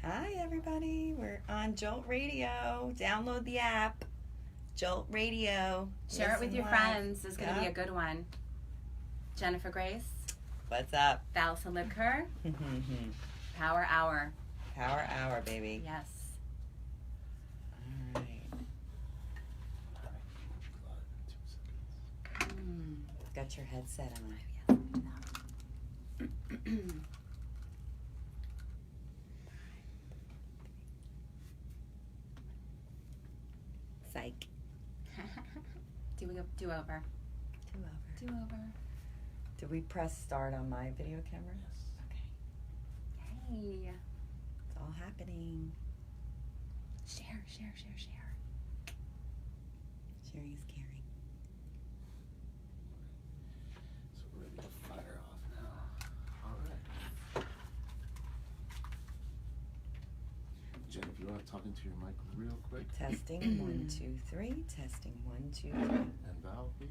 Hi, everybody. We're on Jolt Radio. Download the app, Jolt Radio. Share it with your friends. It's going to be a good one. Jennifer Grace. What's up? Val Silidker. Power Hour. Power Hour, baby. Yes. All right. Got your headset on. Psych. Do over. Do over. Did we press start on my video camera? Yes. Okay. Hey. It's all happening. Share. Sharing is caring. So we're ready to fire off now. All right. Jen, if you want to talk into your mic real quick. Testing 1, 2, 3. Testing 1, 2, 3. And Val, please.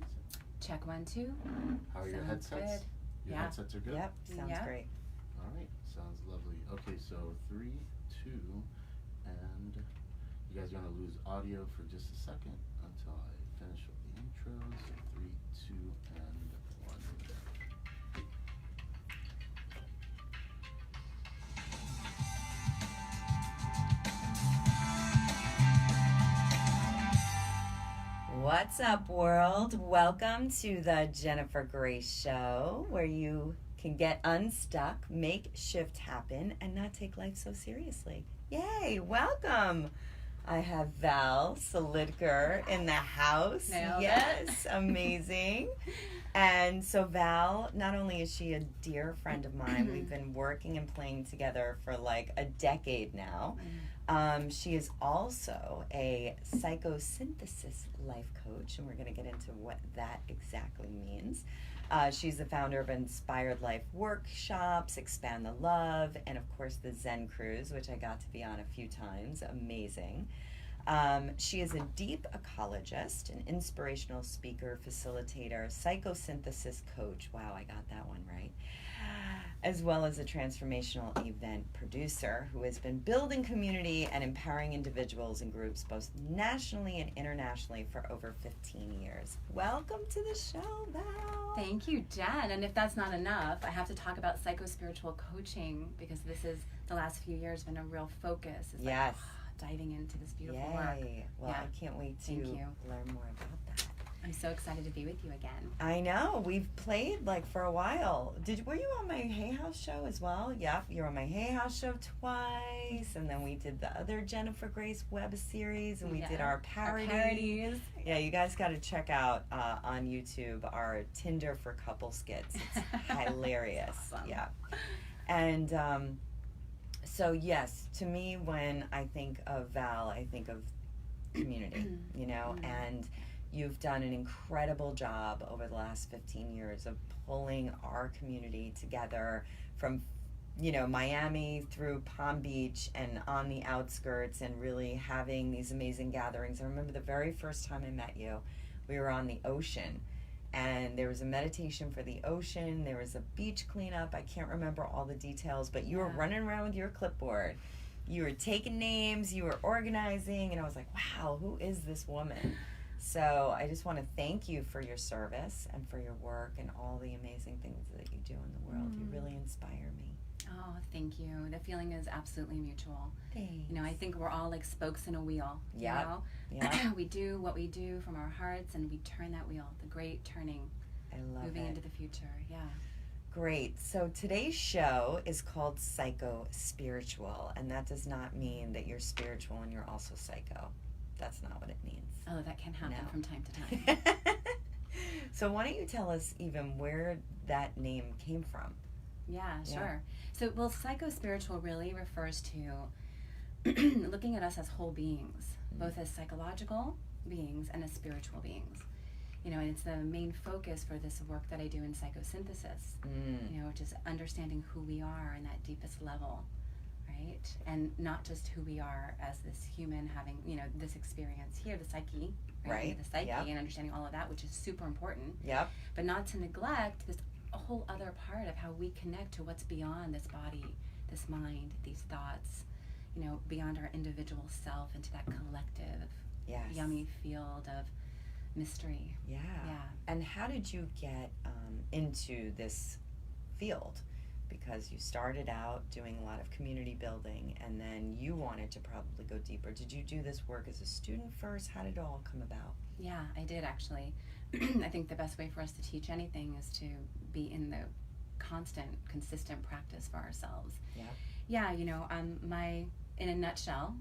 Check 1, 2. How are your Sounds headsets? good. Your Yeah. headsets are good? Yep, sounds Yep. great. All right, sounds lovely. Okay, so 3, 2, and you guys are going to lose audio for just a second until I finish with the intro. So 3, 2, and 1. What's up, world? Welcome to the Jennifer Grace Show, where you can get unstuck, make shift happen, and not take life so seriously. Yay, welcome. I have Val Silidker in the house. Nailed Yes, amazing. And so Val, not only is she a dear friend of mine, we've been working and playing together for like a decade now. She is also a psychosynthesis life coach, and we're going to get into what that exactly means. She's the founder of Inspired Life Workshops, Expand the Love, and of course the Zen Cruise, which I got to be on a few times. Amazing. She is a deep ecologist, an inspirational speaker, facilitator, psychosynthesis coach. Wow, I got that one right. As well as a transformational event producer who has been building community and empowering individuals and groups both nationally and internationally for over 15 years. Welcome to the show, Val. Thank you, Jen. And if that's not enough, I have to talk about psychospiritual coaching, because this is the last few years been a real focus. It's Yes. Like, diving into this beautiful work. Yay. Well, Yeah. I can't wait to Thank you. learn more about that. I'm so excited to be with you again. I know. We've played like for a while. Were you on my Hay House show as well? Yep, you were on my Hay House show twice, and then we did the other Jennifer Grace web series, and we did our parody. Parodies. Yeah, you guys got to check out on YouTube our Tinder for couple skits. It's hilarious. Awesome. Yeah. And so yes, to me, when I think of Val, I think of community, you know, and you've done an incredible job over the last 15 years of pulling our community together from, you know, Miami through Palm Beach and on the outskirts, and really having these amazing gatherings. I remember the very first time I met you, we were on the ocean, and there was a meditation for the ocean. There was a beach cleanup. I can't remember all the details, but you were running around with your clipboard. You were taking names, you were organizing, and I was like, wow, who is this woman? So I just want to thank you for your service and for your work and all the amazing things that you do in the world. You really inspire me. Oh, thank you. The feeling is absolutely mutual. Thanks. You know, I think we're all like spokes in a wheel. Yeah. You know? Yeah. We do what we do from our hearts, and we turn that wheel. The great turning. I love Moving it. into the future. Yeah. Great. So today's show is called Psychospiritual, and that does not mean that you're spiritual and you're also psycho. That's not what it means. Oh, that can happen No. from time to time. So why don't you tell us even where that name came from? Yeah, Yeah. sure. So, well, psychospiritual really refers to looking at us as whole beings, both as psychological beings and as spiritual beings. You know, and it's the main focus for this work that I do in psychosynthesis, you know, which is understanding who we are in that deepest level, right? And not just who we are as this human having, you know, this experience here, the psyche, Right. The psyche, Yep. and understanding all of that, which is super important. Yep. But not to neglect this whole other part of how we connect to what's beyond this body, this mind, these thoughts, you know, beyond our individual self into that collective, Yes. yummy field of mystery. Yeah. Yeah. And how did you get into this field? Because you started out doing a lot of community building, and then you wanted to probably go deeper. Did you do this work as a student first? How did it all come about? Yeah, I did actually. I think the best way for us to teach anything is to be in the constant, consistent practice for ourselves. Yeah. Yeah, you know, in a nutshell,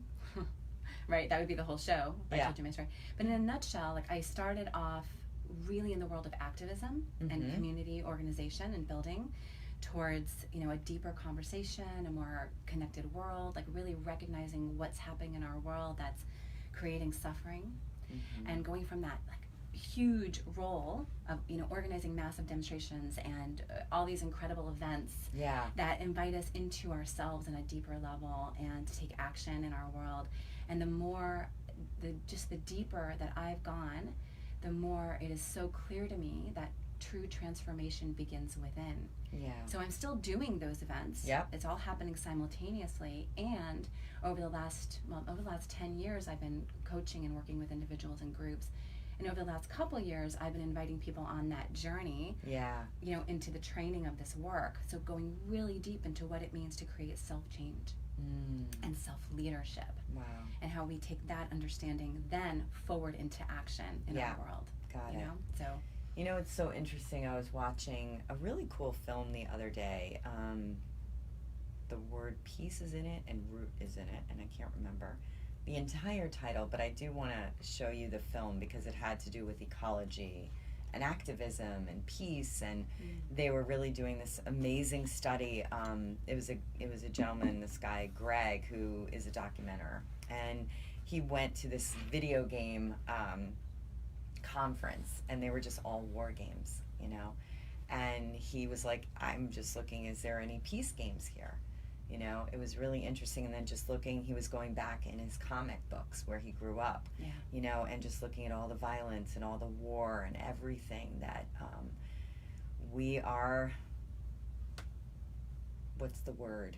right, that would be the whole show if I told you my story. But in a nutshell, like, I started off really in the world of activism and community organization and building towards, you know, a deeper conversation, a more connected world, like really recognizing what's happening in our world that's creating suffering, and going from that like huge role of, you know, organizing massive demonstrations and all these incredible events that invite us into ourselves on a deeper level and to take action in our world. And the more, the deeper that I've gone, the more it is so clear to me that true transformation begins within. Yeah. So I'm still doing those events. Yep. It's all happening simultaneously. And over the last 10 years, I've been coaching and working with individuals and groups. And over the last couple years, I've been inviting people on that journey, you know, into the training of this work. So going really deep into what it means to create self-change and self-leadership. Wow. And how we take that understanding then forward into action in our world. Got it. You know? So. You know, it's so interesting. I was watching a really cool film the other day. The word peace is in it and root is in it, and I can't remember the entire title, but I do want to show you the film because it had to do with ecology and activism and peace, and they were really doing this amazing study. It was a gentleman, this guy Greg, who is a documenter, and he went to this video game conference, and they were just all war games, you know, and he was like, I'm just looking, is there any peace games here? You know, it was really interesting. And then just looking, he was going back in his comic books where he grew up, you know, and just looking at all the violence and all the war and everything that we are, what's the word?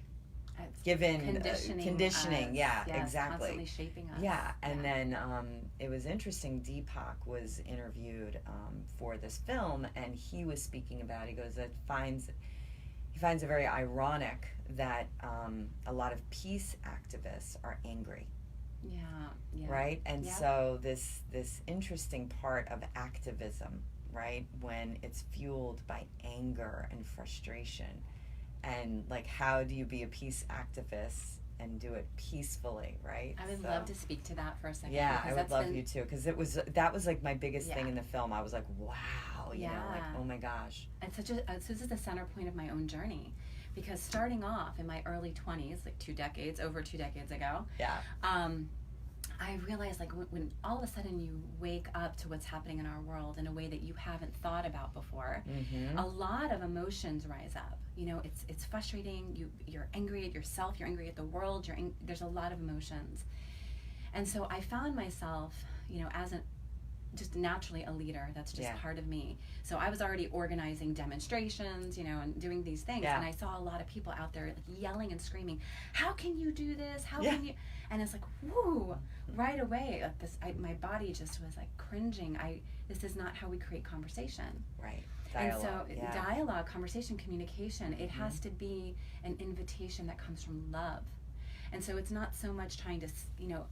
Given conditioning, yes, exactly, constantly shaping us. And then it was interesting. Deepak was interviewed for this film, and he was speaking about. He goes, he finds it very ironic that a lot of peace activists are angry. Right, and so this interesting part of activism, right, when it's fueled by anger and frustration. And like, how do you be a peace activist and do it peacefully, right? I would love to speak to that for a second. Yeah, I would love you to, because that was like my biggest thing in the film. I was like, wow, you know, like, oh my gosh. And this is the center point of my own journey, because starting off in my early 20s, like over 2 decades ago, I realized, like, when all of a sudden you wake up to what's happening in our world in a way that you haven't thought about before, a lot of emotions rise up. You know, it's frustrating. You're angry at yourself. You're angry at the world. There's a lot of emotions, and so I found myself, you know, as just naturally a leader. That's just part of me. So I was already organizing demonstrations, you know, and doing these things. And I saw a lot of people out there like yelling and screaming, "How can you do this? How can you?" And it's like, whoo, right away, like my body just was like cringing. This is not how we create conversation. Right. Dialogue. And so dialogue, conversation, communication, it has to be an invitation that comes from love. And so it's not so much trying to, you know,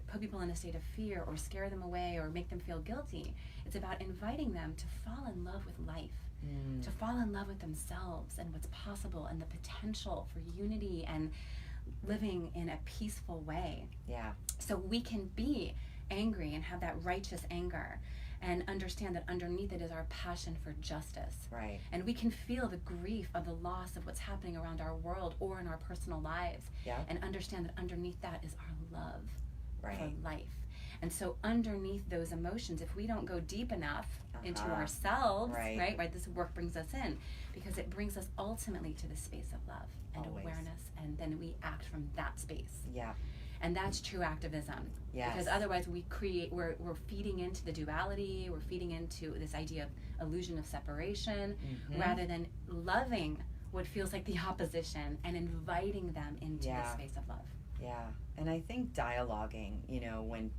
put people in a state of fear or scare them away or make them feel guilty. It's about inviting them to fall in love with life, to fall in love with themselves and what's possible and the potential for unity and living in a peaceful way. Yeah. So we can be angry and have that righteous anger and understand that underneath it is our passion for justice. Right. And we can feel the grief of the loss of what's happening around our world or in our personal lives. Yeah. And understand that underneath that is our love for life. And so underneath those emotions, if we don't go deep enough into ourselves, right, this work brings us in, because it brings us ultimately to the space of love and awareness, and then we act from that space. Yeah. And that's true activism. Yes. Because otherwise we're feeding into the duality, we're feeding into this idea of illusion of separation, rather than loving what feels like the opposition and inviting them into the space of love. Yeah. And I think dialoguing, you know, when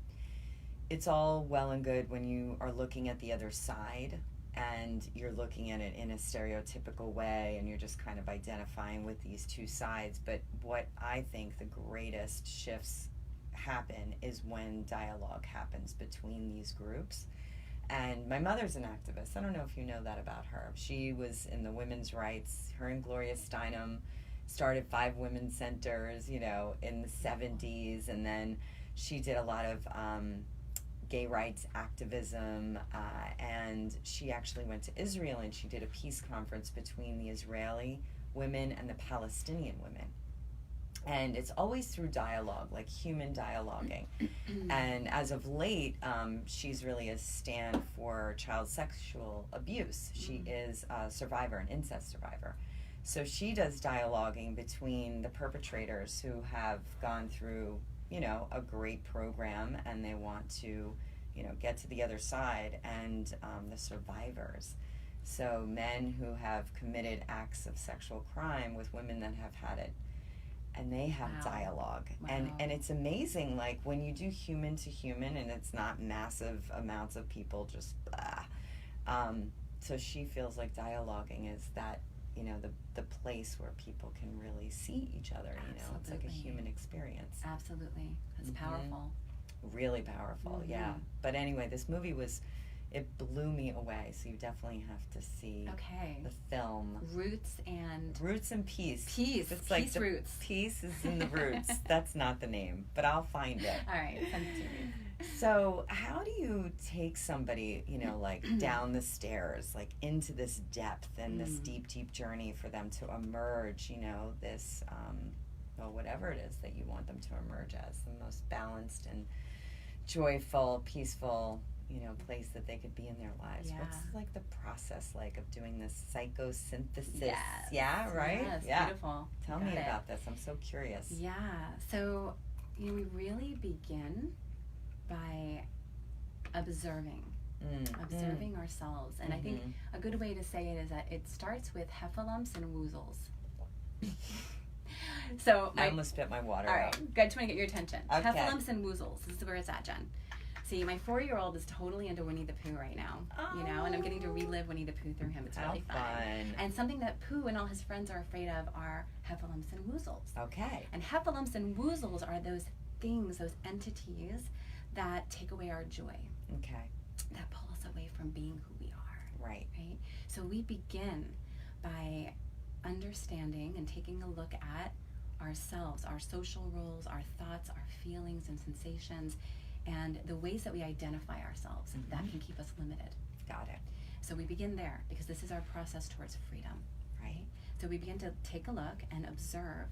it's all well and good when you are looking at the other side and you're looking at it in a stereotypical way and you're just kind of identifying with these two sides. But what I think the greatest shifts happen is when dialogue happens between these groups. And my mother's an activist. I don't know if you know that about her. She was in the women's rights. Her and Gloria Steinem started 5 women's centers, you know, in the 70s. And then she did a lot of gay rights activism, and she actually went to Israel and she did a peace conference between the Israeli women and the Palestinian women. And it's always through dialogue, like human dialoguing. And as of late, she's really a stand for child sexual abuse. She is a survivor, an incest survivor. So she does dialoguing between the perpetrators who have gone through, you know, a great program and they want to, you know, get to the other side, and the survivors. So men who have committed acts of sexual crime with women that have had it, and they have dialogue. And it's amazing, like when you do human to human and it's not massive amounts of people just blah. So she feels like dialoguing is that, you know, the place where people can really see each other. You know, it's like a human experience. Absolutely. That's powerful. Really powerful. Yeah. But anyway, this movie it blew me away, so you definitely have to see the film. Roots and Peace. Peace. It's like Peace the Roots. Peace is in the roots. That's not the name, but I'll find it. All right, send it to me. So how do you take somebody, you know, like down the stairs, like into this depth and this deep, deep journey for them to emerge, you know, this, well, whatever it is that you want them to emerge as, the most balanced and joyful, peaceful, you know, place that they could be in their lives. What's like the process like of doing this psychosynthesis? Yes. Yeah, right? Yes, yeah. Beautiful. Tell me about this. I'm so curious. Yeah. So, you know, we really begin by observing ourselves. And I think a good way to say it is that it starts with Heffalumps and Woozles. So I almost spit my water out. out. All right, good. Just want to get your attention. Okay. Heffalumps and Woozles. This is where it's at, Jen. See, my 4-year-old is totally into Winnie the Pooh right now, you know, and I'm getting to relive Winnie the Pooh through him. It's really fun. And something that Pooh and all his friends are afraid of are Heffalumps and Woozles. Okay. And Heffalumps and Woozles are those things, those entities that take away our joy. Okay. That pull us away from being who we are. Right. Right? So we begin by understanding and taking a look at ourselves, our social roles, our thoughts, our feelings and sensations, and the ways that we identify ourselves that can keep us limited. Got it. So we begin there because this is our process towards freedom, right? So we begin to take a look and observe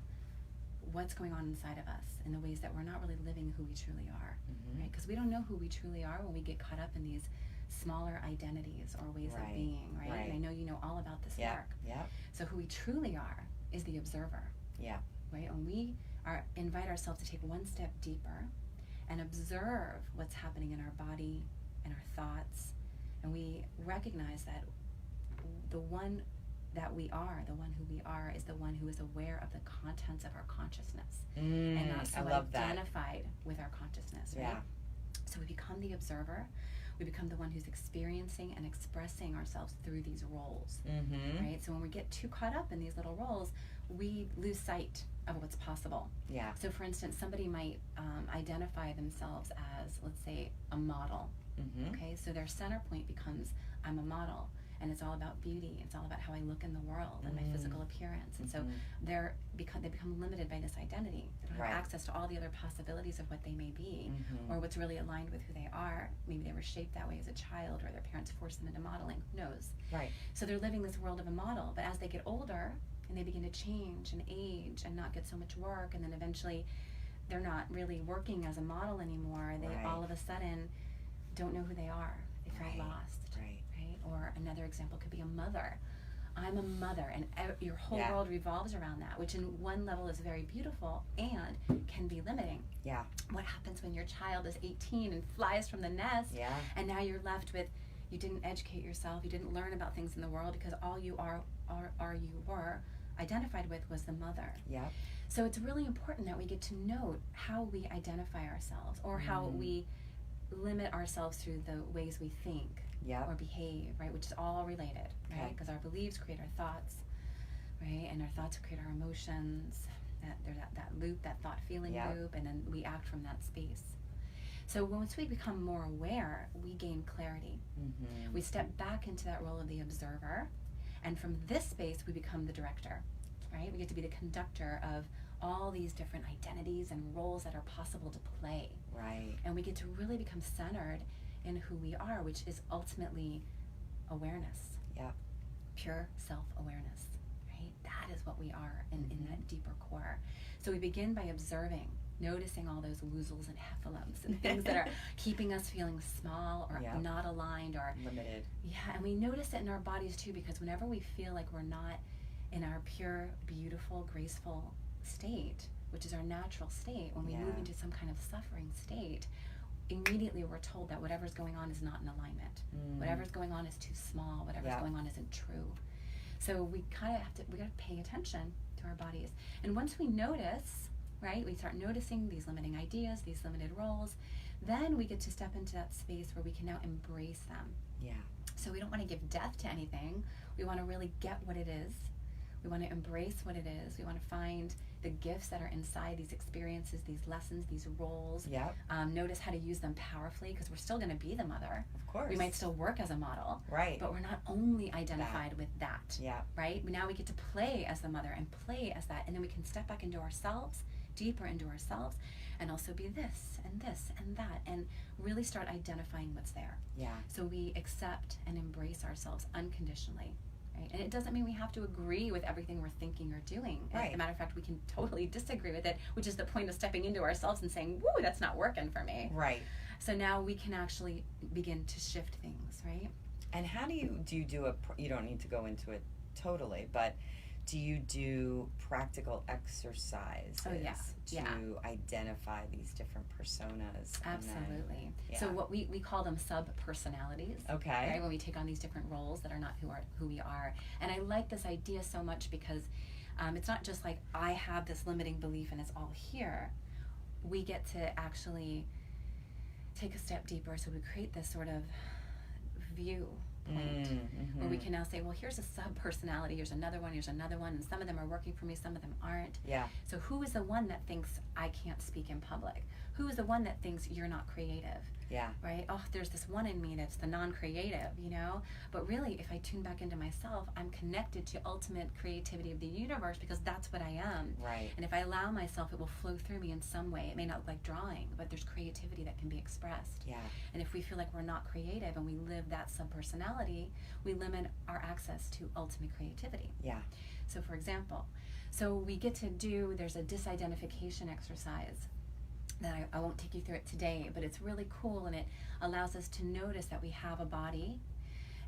what's going on inside of us in the ways that we're not really living who we truly are, right? Because we don't know who we truly are when we get caught up in these smaller identities or ways of being, right? And I know you know all about this work. Yeah. So who we truly are is the observer. Yeah. Right? When we invite ourselves to take one step deeper and observe what's happening in our body and our thoughts, and we recognize that the one that we are, the one who we are, is the one who is aware of the contents of our consciousness and not so identified with our consciousness, right? Yeah. So we become the observer. We become the one who's experiencing and expressing ourselves through these roles, right? So when we get too caught up in these little roles, we lose sight of what's possible. Yeah. So for instance, somebody might identify themselves as, let's say, a model. Okay, so their center point becomes, I'm a model, and it's all about beauty. It's all about how I look in the world and my physical appearance. And so they become limited by this identity. They don't have access to all the other possibilities of what they may be, or what's really aligned with who they are. Maybe they were shaped that way as a child, or their parents forced them into modeling. Who knows? Right. So they're living this world of a model, but as they get older and they begin to change and age and not get so much work, and then eventually they're not really working as a model anymore, they all of a sudden don't know who they are. They feel lost. Or another example could be a mother. I'm a mother, and your whole world revolves around that, which in one level is very beautiful and can be limiting. Yeah. What happens when your child is 18 and flies from the nest, and now you're left with, you didn't educate yourself, you didn't learn about things in the world because all you were identified with was the mother. Yep. So it's really important that we get to note how we identify ourselves, or how we limit ourselves through the ways we think or behave, right? Which is all related, right? Because our beliefs create our thoughts, right? And our thoughts create our emotions. There's that loop, that thought-feeling loop, and then we act from that space. So once we become more aware, we gain clarity. We step back into that role of the observer, and from this space, we become the director, right? We get to be the conductor of all these different identities and roles that are possible to play. Right. And we get to really become centered in who we are, which is ultimately awareness. Yep. Pure self-awareness, right? That is what we are in that deeper core. So we begin by observing, noticing all those woozles and heffalumps and things that are keeping us feeling small or not aligned or limited. Yeah, and we notice it in our bodies too, because whenever we feel like we're not in our pure, beautiful, graceful state, which is our natural state, when we move into some kind of suffering state, immediately we're told that whatever's going on is not in alignment. Whatever's going on is too small. Whatever's going on isn't true. So we kind of we got to pay attention to our bodies. And once we notice, right, we start noticing these limiting ideas, these limited roles, then we get to step into that space where we can now embrace them. Yeah. So we don't want to give death to anything. We want to really get what it is. We want to embrace what it is. We want to find the gifts that are inside these experiences, these lessons, these roles. Yep. Notice how to use them powerfully, because we're still going to be the mother. Of course. We might still work as a model. Right. But we're not only identified with that. Yeah. Right? Now we get to play as the mother and play as that. And then we can step back into ourselves, deeper into ourselves, and also be this and this and that, and really start identifying what's there. Yeah. So we accept and embrace ourselves unconditionally. Right? And it doesn't mean we have to agree with everything we're thinking or doing. Right. As a matter of fact, we can totally disagree with it, which is the point of stepping into ourselves and saying, woo, that's not working for me. Right. So now we can actually begin to shift things, right? And how do you do you don't need to go into it totally, but do you do practical exercises to identify these different personas? Absolutely. So what we call them sub-personalities. Okay. Right? When we take on these different roles that are not who we are. And I like this idea so much because it's not just like I have this limiting belief and it's all here. We get to actually take a step deeper, so we create this sort of view point where we can now say, well, here's a sub-personality, here's another one, and some of them are working for me, some of them aren't. Yeah. So who is the one that thinks I can't speak in public? Who is the one that thinks you're not creative? Yeah. Right? Oh, there's this one in me that's the non-creative, you know? But really, if I tune back into myself, I'm connected to ultimate creativity of the universe, because that's what I am. Right. And if I allow myself, it will flow through me in some way. It may not look like drawing, but there's creativity that can be expressed. Yeah. And if we feel like we're not creative and we live that sub-personality, we limit our access to ultimate creativity. Yeah. So for example, we get to do, there's a disidentification exercise that I won't take you through it today, but it's really cool, and it allows us to notice that we have a body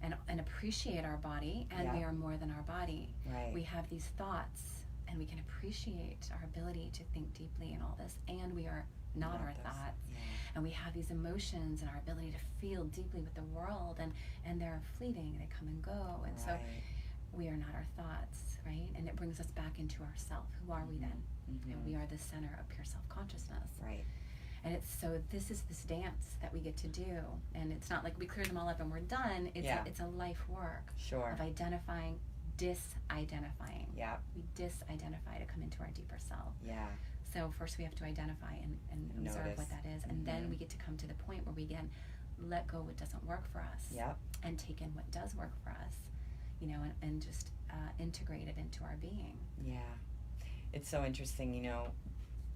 and appreciate our body, and we are more than our body. Right. We have these thoughts, and we can appreciate our ability to think deeply and all this, and we are not our thoughts. Yeah. And we have these emotions and our ability to feel deeply with the world, and they're fleeting, they come and go, and so we are not our thoughts, right? And it brings us back into ourself. Who are we then? And we are the center of pure self-consciousness. Right. And this is this dance that we get to do, and it's not like we cleared them all up and we're done. It's a life work of identifying, disidentifying. Yeah. We disidentify to come into our deeper self. Yeah. So first we have to identify and observe notice what that is, and then we get to come to the point where we again let go what doesn't work for us. Yep. And take in what does work for us, you know, and just integrate it into our being. Yeah. It's so interesting, you know,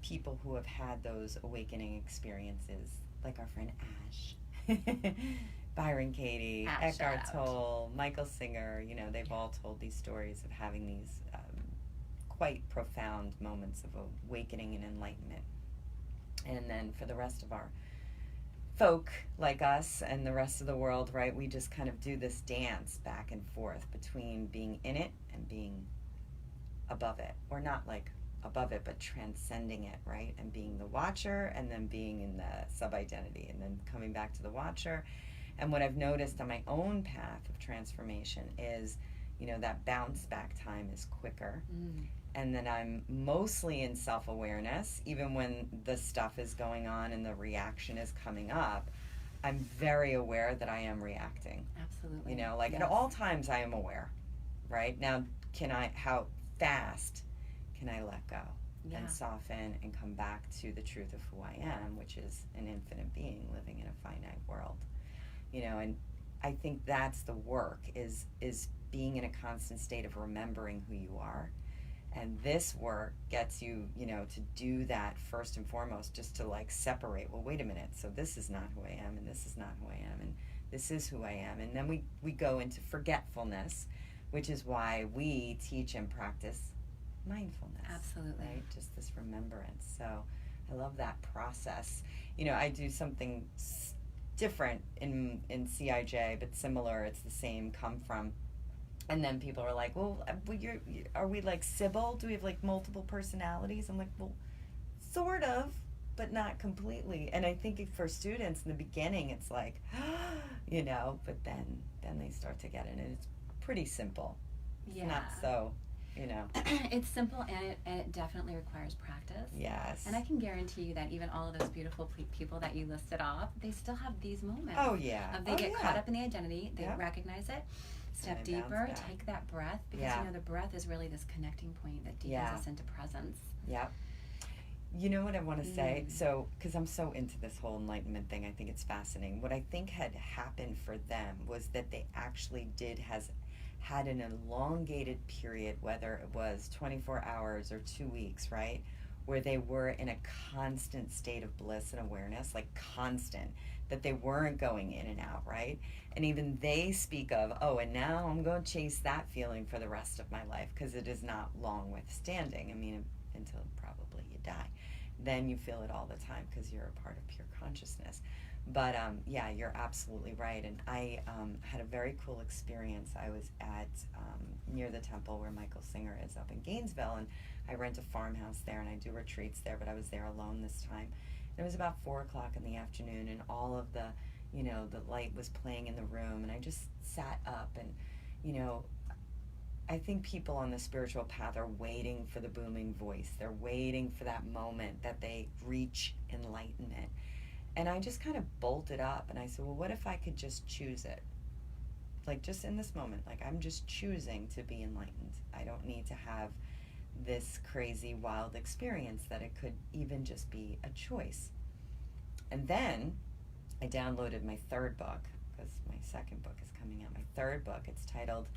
people who have had those awakening experiences, like our friend Ash, Byron Katie, Ash, Eckhart Tolle, Michael Singer, you know, they've all told these stories of having these quite profound moments of awakening and enlightenment. And then for the rest of our folk like us and the rest of the world, right, we just kind of do this dance back and forth between being in it and being above it, or not like above it, but transcending it, right? And being the watcher, and then being in the sub-identity, and then coming back to the watcher. And what I've noticed on my own path of transformation is you know, that bounce back time is quicker. Mm. And then I'm mostly in self-awareness, even when the stuff is going on and the reaction is coming up. I'm very aware that I am reacting. Absolutely. You know, like Yes. at all times I am aware, right? Now, how fast can I let go Yeah. and soften and come back to the truth of who I am, which is an infinite being living in a finite world. You know, and I think that's the work, is being in a constant state of remembering who you are. And this work gets you, you know, to do that first and foremost, just to like separate, well, wait a minute, so this is not who I am, and this is not who I am, and this is who I am. And then we go into forgetfulness, which is why we teach and practice mindfulness. Absolutely. Right? Just this remembrance. So I love that process. You know, I do something different in CIJ, but similar. It's the same come from. And then people are like, well, are we like Sybil? Do we have like multiple personalities? I'm like, well, sort of, but not completely. And I think for students in the beginning, it's like, you know, but then they start to get it, and it's pretty simple. It's Yeah. not so, you know. It's simple, and it definitely requires practice. Yes. And I can guarantee you that even all of those beautiful people that you listed off, they still have these moments. Oh, yeah. They get caught up in the identity, they Yep. recognize it, step And they bounce deeper, back. take that breath, because Yeah. you know the breath is really this connecting point that deepens Yeah. us into presence. Yep. You know what I want to say? Mm. So, because I'm so into this whole enlightenment thing, I think it's fascinating. What I think had happened for them was that they actually had an elongated period, whether it was 24 hours or 2 weeks, right? Where they were in a constant state of bliss and awareness, like constant, that they weren't going in and out, right? And even they speak of, oh, and now I'm going to chase that feeling for the rest of my life, because it is not long withstanding. I mean, until probably you die. Then you feel it all the time because you're a part of pure consciousness. But yeah, you're absolutely right. And I had a very cool experience. I was at near the temple where Michael Singer is up in Gainesville, and I rent a farmhouse there, and I do retreats there, but I was there alone this time. And it was about 4 o'clock in the afternoon, and all of the, you know, the light was playing in the room, and I just sat up, and, you know, I think people on the spiritual path are waiting for the booming voice. They're waiting for that moment that they reach enlightenment. And I just kind of bolted up, and I said, well, what if I could just choose it? Like, just in this moment, like, I'm just choosing to be enlightened. I don't need to have this crazy, wild experience, that it could even just be a choice. And then I downloaded my third book, because my second book is coming out. My third book, it's titled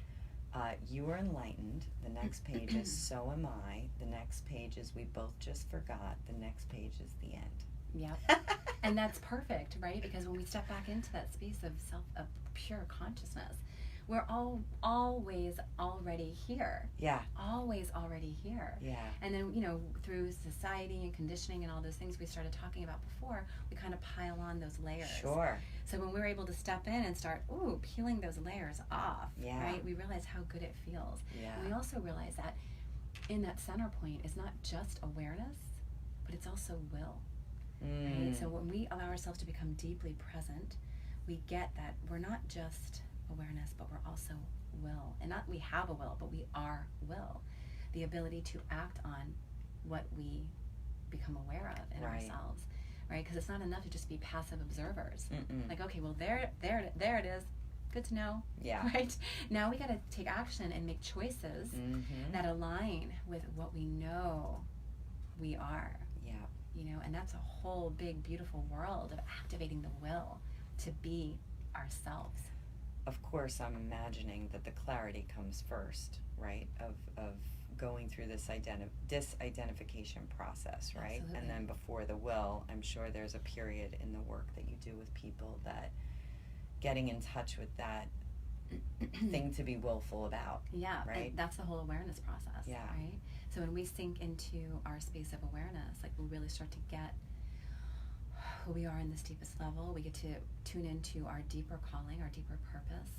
You Are Enlightened. The next page is So Am I. The next page is We Both Just Forgot. The next page is The End. Yep. And that's perfect, right? Because when we step back into that space of pure consciousness, we're always already here. Yeah. Always already here. Yeah. And then, you know, through society and conditioning and all those things we started talking about before, we kind of pile on those layers. Sure. So when we were able to step in and start, peeling those layers off, Yeah. right? We realize how good it feels. Yeah. And we also realize that in that center point is not just awareness, but it's also will. Right? So when we allow ourselves to become deeply present, we get that we're not just awareness, but we're also will. And not we have a will, but we are will. The ability to act on what we become aware of in Right. ourselves, right? Because it's not enough to just be passive observers. Mm-mm. Like, okay, well, there it is. Good to know. Yeah. Right? Now we got to take action and make choices Mm-hmm. that align with what we know we are. Yeah. You know, and that's a whole big, beautiful world of activating the will to be ourselves. Of course, I'm imagining that the clarity comes first, right? Of going through this disidentification process, right? Absolutely. And then before the will, I'm sure there's a period in the work that you do with people that getting in touch with that thing to be willful about. Yeah, Right? and that's the whole awareness process, Yeah. right? So when we sink into our space of awareness, like we really start to get who we are in this deepest level. We get to tune into our deeper calling, our deeper purpose,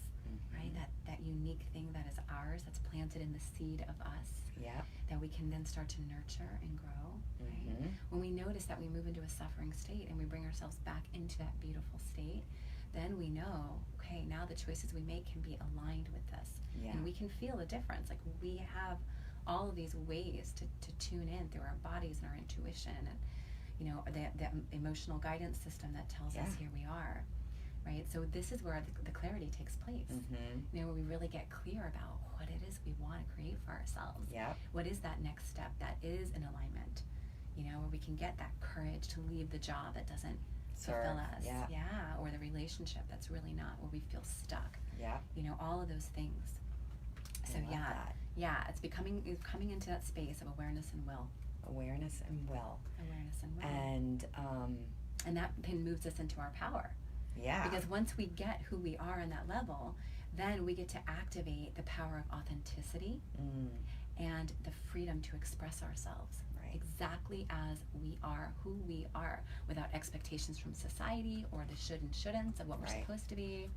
right? That unique thing that is ours, that's planted in the seed of us, Yeah. that we can then start to nurture and grow, right? Mm-hmm. When we notice that we move into a suffering state and we bring ourselves back into that beautiful state, then we know, okay, now the choices we make can be aligned with this. Yeah. And we can feel a difference. Like, we have all of these ways to tune in through our bodies and our intuition and, you know, the emotional guidance system that tells us here we are, right? So this is where the clarity takes place. You know, where we really get clear about what it is we want to create for ourselves. What is that next step that is in alignment? You know, where we can get that courage to leave the job that doesn't fulfill us. Or the relationship that's really not, where we feel stuck. You know, all of those things. So it's coming into that space of awareness and will. Awareness and will. And that then moves us into our power. Because once we get who we are on that level, then we get to activate the power of authenticity and the freedom to express ourselves exactly as we are, who we are, without expectations from society or the should and shouldn'ts of what we're supposed to be.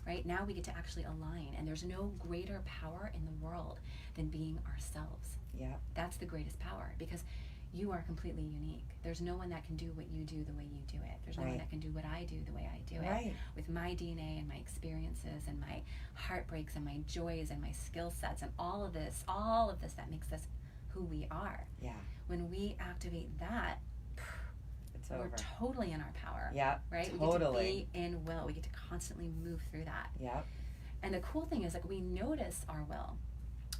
Right now we get to actually align, and there's no greater power in the world than being ourselves. That's the greatest power, because you are completely unique. There's no one that can do what you do the way you do it. There's no one that can do what I do the way I do it. With my DNA and my experiences and my heartbreaks and my joys and my skill sets and all of this that makes us who we are. When we activate that, we're totally in our power. Right? We get to be in will. We get to constantly move through that. And the cool thing is, like, we notice our will.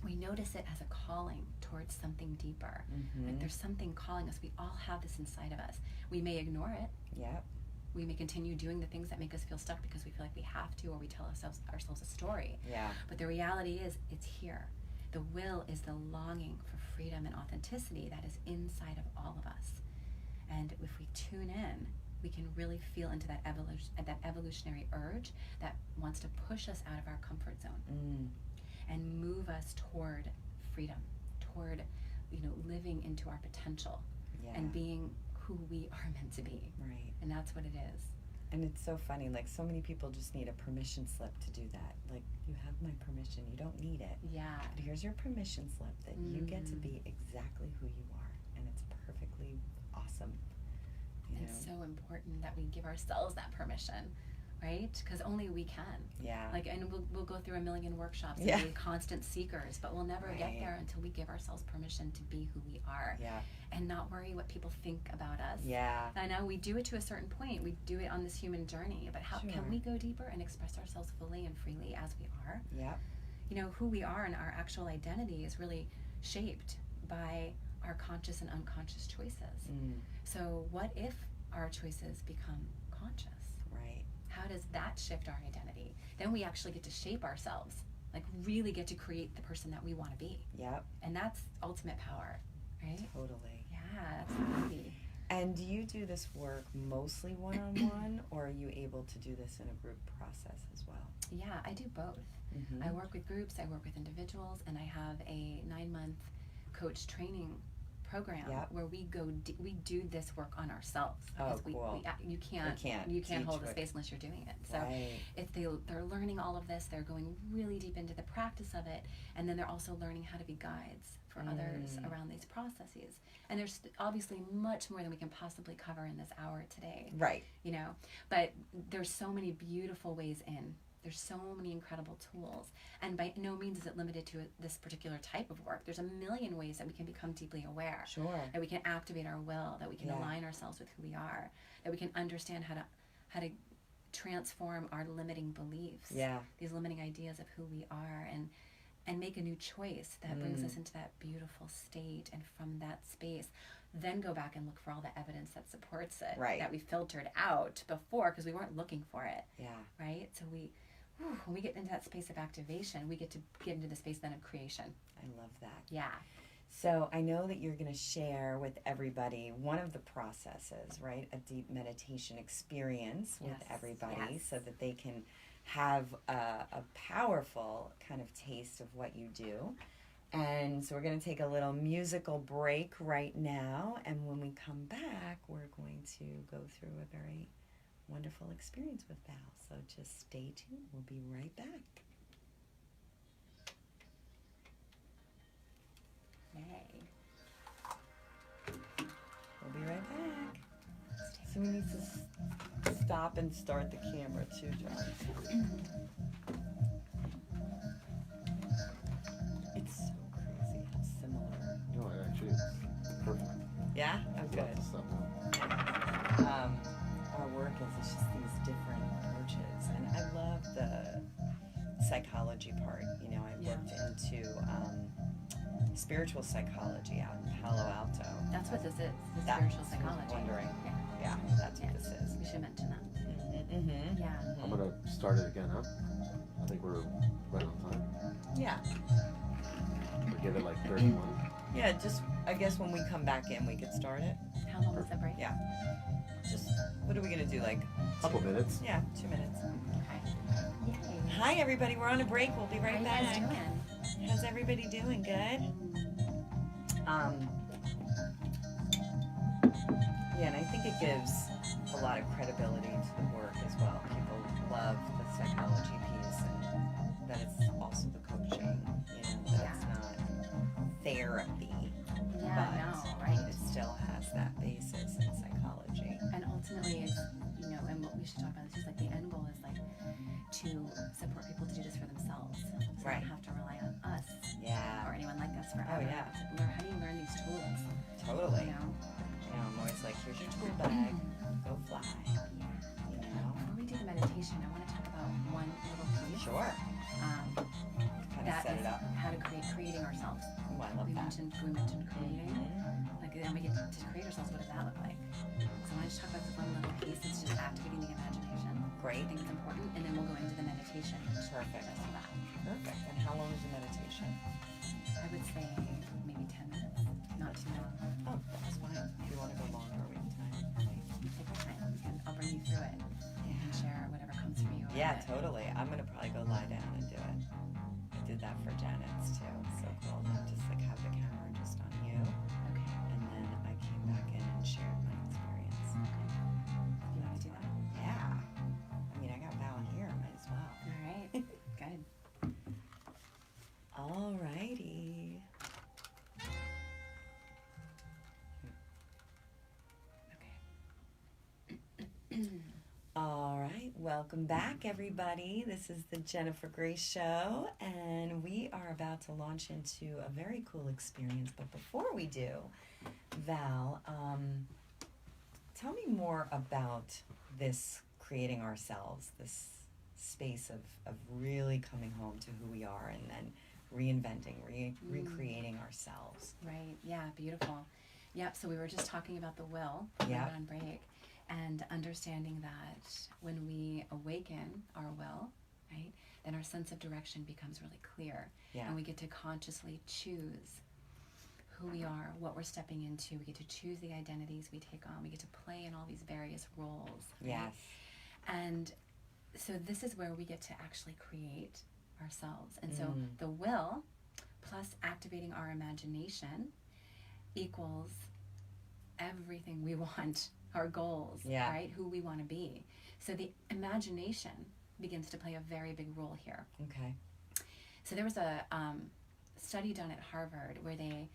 We notice it as a calling towards something deeper. Like, there's something calling us. We all have this inside of us. We may ignore it. We may continue doing the things that make us feel stuck because we feel like we have to, or we tell ourselves a story. But the reality is, it's here. The will is the longing for freedom and authenticity that is inside of all of us. And if we tune in, we can really feel into that evolutionary urge that wants to push us out of our comfort zone and move us toward freedom, toward, you know, living into our potential and being who we are meant to be. And that's what it is. And it's so funny, like, so many people just need a permission slip to do that. Like, you have my permission, you don't need it. But here's your permission slip that you get to be exactly who you are, and it's perfectly awesome. It's so important that we give ourselves that permission, right? Because only we can. Like, and we'll go through a million workshops and be constant seekers, but we'll never get there until we give ourselves permission to be who we are and not worry what people think about us. I know we do it to a certain point. We do it on this human journey, but how can we go deeper and express ourselves fully and freely as we are? You know, who we are and our actual identity is really shaped by our conscious and unconscious choices. So what if our choices become conscious? How does that shift our identity? Then we actually get to shape ourselves, like really get to create the person that we want to be. And that's ultimate power, right? Totally. That's the beauty. And do you do this work mostly one-on-one, or are you able to do this in a group process as well? I do both. I work with groups, I work with individuals, and I have a 9-month coach training program where we do this work on ourselves. Cool. You can't hold the space unless you're doing it. So if they're learning all of this, they're going really deep into the practice of it, and then they're also learning how to be guides for others around these processes. And there's obviously much more than we can possibly cover in this hour today. You know, but there's so many beautiful ways in. There's so many incredible tools, and by no means is it limited to this particular type of work. There's a million ways that we can become deeply aware, that we can activate our will, that we can align ourselves with who we are, that we can understand how to transform our limiting beliefs, these limiting ideas of who we are, and make a new choice that brings us into that beautiful state, and from that space then go back and look for all the evidence that supports it, that we filtered out before because we weren't looking for it. Right? So when we get into that space of activation, we get to get into the space then of creation. I love that. So I know that you're going to share with everybody one of the processes, right? A deep meditation experience with everybody so that they can have a powerful kind of taste of what you do. And so we're going to take a little musical break right now, and when we come back, we're going to go through a very wonderful experience with Val. So just stay tuned. We'll be right back. We'll be right back. So we need to stop and start the camera too, John. It's so crazy how similar. No, it actually is perfect. Yeah? Oh, Love good. this stuff now. Our work is just these different approaches. And I love the psychology part. You know, I looked into spiritual psychology out in Palo Alto. That's what this is, the That's spiritual what I was psychology. wondering. Yeah. Yeah, that's what this is. We should mention that. Mm-hmm. Yeah. I'm gonna start it again up. I think we're right on time. Yeah. We'll give it like 31. Yeah, just, I guess when we come back in, we could start it. How long was that break? Yeah. Just, what are we gonna do, like? Couple minutes. Yeah, 2 minutes. Okay. Yay. Hi, everybody, we're on a break. We'll be How right you back. guys doing? How's everybody doing? Good? Yeah, and I think it gives a lot of credibility to the work as well. People love the psychology piece and that it's also the coaching, you know, that it's not therapy, Yeah, but no, right? it still has that basis in psychology. And ultimately, it's, you know, and what we should talk about is just like the end goal is like to support people to do this for themselves. So they Right. don't have to rely on us Yeah, or anyone like us forever. Oh, yeah. To learn, how do you learn these tools? totally. You know? You know, I'm always like, here's your tool bag, go fly, you know? Before we do the meditation, I want to talk about one little piece. Sure. Um, Kind of that set is it up. how to creating ourselves. Oh, I love We that. mentioned creating. Like then we get to create ourselves. What does that look like? So I want to just talk about this one little piece. It's just activating the imagination. I Great. think it's important, and then we'll go into the meditation. Perfect. That's all that. Perfect. And how long is the meditation? I would say maybe 10 minutes, not too long. Oh, that's fine. If you want to go longer, we have time. Take your time. I'll bring you through it and share whatever comes for you. Yeah, around it. totally. I'm gonna probably go lie down and do it. I did that for Janet's too. So cool. And just like have the camera just on you, Okay. and then I came back in and shared my experience. Okay. You want to do that? Yeah. I mean, I got Val here. Might as well. All right. Good. Alrighty. All right, welcome back, everybody. This is the Jennifer Grace Show, and we are about to launch into a very cool experience. But before we do, Val, tell me more about this creating ourselves, this space of really coming home to who we are and then reinventing, recreating ourselves. Right. Yeah. Beautiful. Yep. So we were just talking about the will. Yeah. On break, and understanding that when we awaken our will, right, then our sense of direction becomes really clear, Yeah. and we get to consciously choose who we are, what we're stepping into. We get to choose the identities we take on. We get to play in all these various roles. Right? Yes. And so this is where we get to actually create ourselves. And so the will plus activating our imagination equals everything we want, our goals, Yeah. right? Who we want to be. So the imagination begins to play a very big role here. Okay. So there was a study done at Harvard where they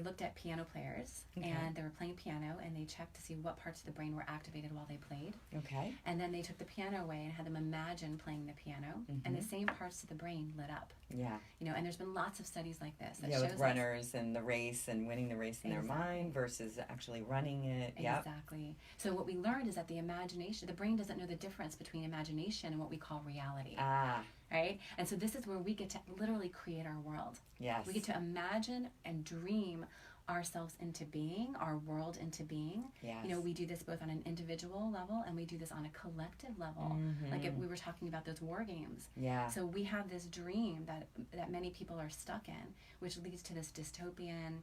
looked at piano players, Okay. and they were playing piano, and they checked to see what parts of the brain were activated while they played. Okay. And then they took the piano away and had them imagine playing the piano, and the same parts of the brain lit up. Yeah. You know, and there's been lots of studies like this that Yeah, shows with us- runners and the race and winning the race in their Exactly. mind versus actually running it. Yep. Exactly. So what we learned is that the imagination, the brain doesn't know the difference between imagination and what we call reality, Ah, right? And so this is where we get to literally create our world. yes. We get to imagine and dream ourselves into being, our world into being. Yes. You know, we do this both on an individual level and we do this on a collective level. Like if we were talking about those war games. Yeah. So we have this dream that many people are stuck in, which leads to this dystopian,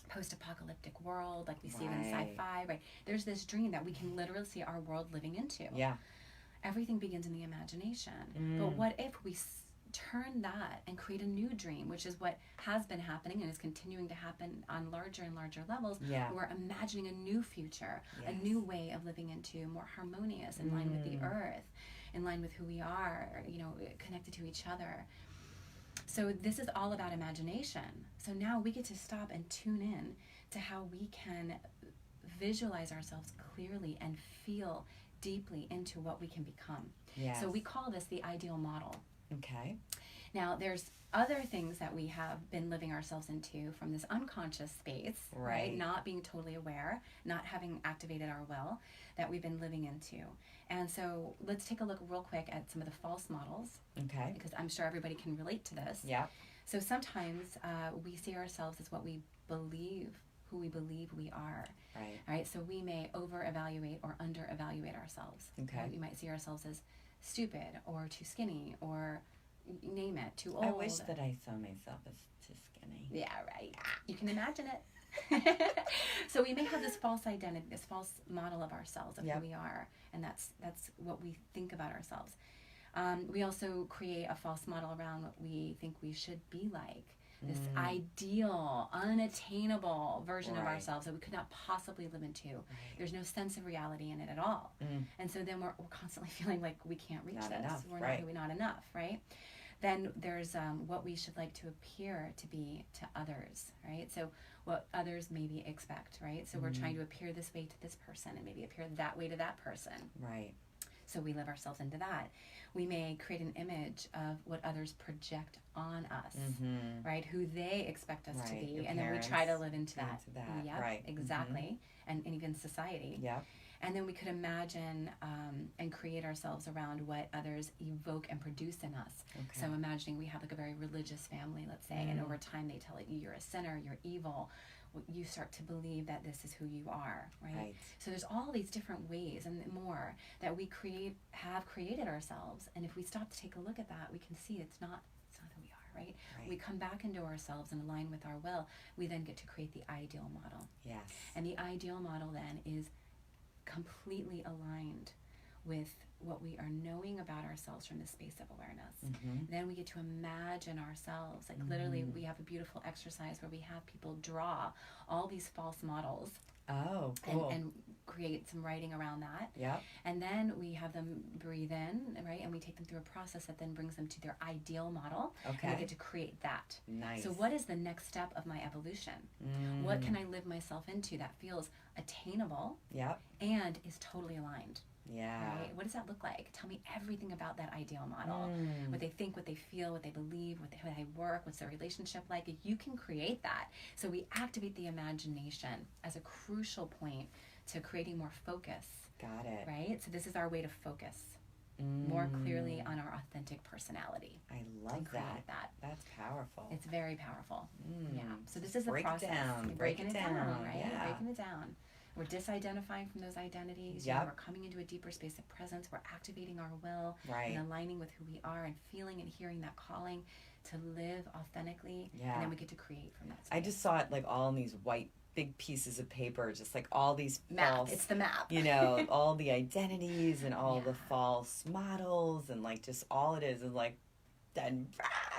post-apocalyptic world like we see in Right. sci-fi, right? There's this dream that we can literally see our world living into. Yeah. Everything begins in the imagination. But what if we turn that and create a new dream, which is what has been happening and is continuing to happen on larger and larger levels. Yeah. We're imagining a new future, a Yes. new way of living into, more harmonious, in line with the earth, in line with who we are, you know, connected to each other. So this is all about imagination. So now we get to stop and tune in to how we can visualize ourselves clearly and feel deeply into what we can become. Yes. So we call this the ideal model. Okay. Now, there's other things that we have been living ourselves into from this unconscious space, right? Not being totally aware, not having activated our will, that we've been living into. And so let's take a look real quick at some of the false models. Okay. Because I'm sure everybody can relate to this. Yeah. So sometimes we see ourselves as what we believe, who we believe we are. Right. Right? So we may over-evaluate or under-evaluate ourselves. Okay. Right? We might see ourselves as stupid or too skinny or name it, too old. I wish that I saw myself as too skinny. Yeah, right. You can imagine it. So we may have this false identity, this false model of ourselves, of who we are, and that's what we think about ourselves. We also create a false model around what we think we should be like. This ideal, unattainable version of ourselves that we could not possibly live into. Right. There's no sense of reality in it at all. And so then we're constantly feeling like we can't reach not this. Enough, we're not doing not enough, right? Then there's what we should like to appear to be to others, right? So what others maybe expect, right? So we're trying to appear this way to this person and maybe appear that way to that person. Right. So we live ourselves into that. We may create an image of what others project on us, right? Who they expect us to be. And then we try to live into that. Yep, right. Exactly. And even society. Yep. And then we could imagine and create ourselves around what others evoke and produce in us. Okay. So imagining we have like a very religious family, let's say, and over time they tell you you're a sinner, you're evil. You start to believe that this is who you are, right? So there's all these different ways and more that we have created ourselves. And if we stop to take a look at that, we can see it's not who we are, right? We come back into ourselves and align with our will. We then get to create the ideal model. Yes. And the ideal model then is completely aligned with what we are knowing about ourselves from this space of awareness. Then we get to imagine ourselves. Like literally we have a beautiful exercise where we have people draw all these false models. Oh, cool. And create some writing around that. Yeah. And then we have them breathe in, right? And we take them through a process that then brings them to their ideal model. Okay. And we get to create that. Nice. So what is the next step of my evolution? What can I live myself into that feels attainable and is totally aligned? Yeah. Right? What does that look like? Tell me everything about that ideal model. What they think, what they feel, what they believe, how they work, what's their relationship like. You can create that. So we activate the imagination as a crucial point to creating more focus. Got it. Right? So this is our way to focus more clearly on our authentic personality. I love that. That's powerful. It's very powerful. Yeah. So this is the process. Breaking it down, right? Yeah. Breaking it down. We're disidentifying from those identities. Yep. We're coming into a deeper space of presence. We're activating our will right. and aligning with who we are and feeling and hearing that calling to live authentically. Yeah. And then we get to create from that space. I just saw it like all in these white big pieces of paper, just like all these false, it's the map. You know, all the identities and all Yeah. the false models and like just all it is like then